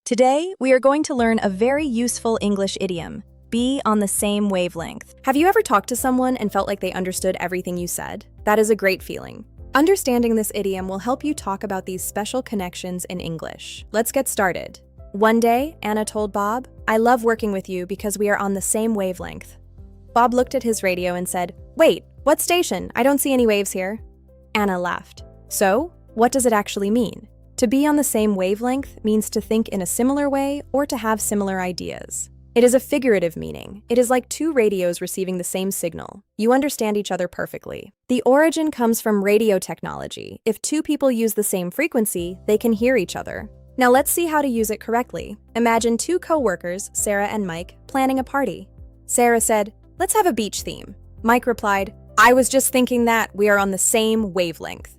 Today, we are going to learn a very useful English idiom, be on the same wavelength. Have you ever talked to someone and felt like they understood everything you said? That is a great feeling. Understanding this idiom will help you talk about these special connections in English. Let's get started. One day, Anna told Bob, "I love working with you because we are on the same wavelength." Bob looked at his radio and said, "Wait, what station? I don't see any waves here." Anna laughed. So, what does it actually mean? To be on the same wavelength means to think in a similar way or to have similar ideas. It is a figurative meaning. It is like two radios receiving the same signal. You understand each other perfectly. The origin comes from radio technology. If two people use the same frequency, they can hear each other. Now let's see how to use it correctly. Imagine two co-workers, Sarah and Mike, planning a party. Sarah said, "Let's have a beach theme." Mike replied, "I was just thinking that we are on the same wavelength."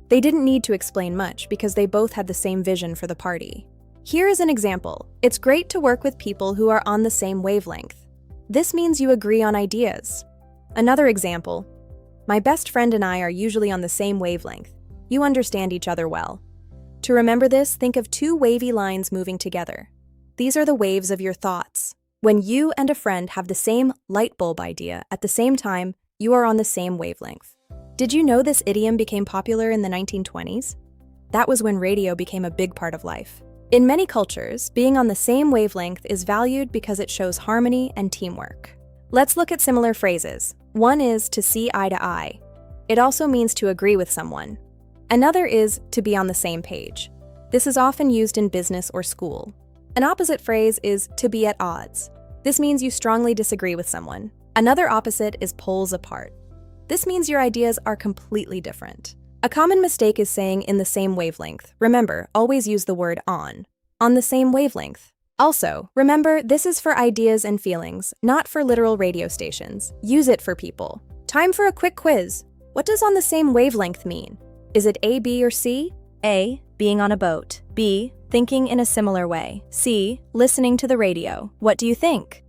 They didn't need to explain much because they both had the same vision for the party. Here is an example. It's great to work with people who are on the same wavelength. This means you agree on ideas. Another example, my best friend and I are usually on the same wavelength. You understand each other well. To remember this, think of two wavy lines moving together. These are the waves of your thoughts. When you and a friend have the same light bulb idea at the same time, you are on the same wavelength. Did you know this idiom became popular in the 1920s? That was when radio became a big part of life. In many cultures, being on the same wavelength is valued because it shows harmony and teamwork. Let's look at similar phrases. One is to see eye to eye. It also means to agree with someone. Another is to be on the same page. This is often used in business or school. An opposite phrase is to be at odds. This means you strongly disagree with someone. Another opposite is poles apart. This means your ideas are completely different. A common mistake is saying in the same wavelength. Remember, always use the word on the same wavelength. Also, remember, this is for ideas and feelings, not for literal radio stations. Use it for people. Time for a quick quiz. What does on the same wavelength mean? Is it A, B, or C? A, being on a boat. B, thinking in a similar way. C, listening to the radio. What do you think?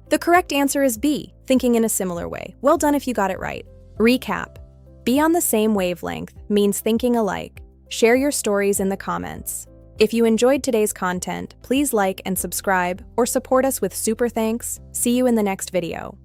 The correct answer is B, thinking in a similar way. Well done if you got it right. Recap. Be on the same wavelength means thinking alike. Share your stories in the comments. If you enjoyed today's content, please like and subscribe or support us with super thanks. See you in the next video.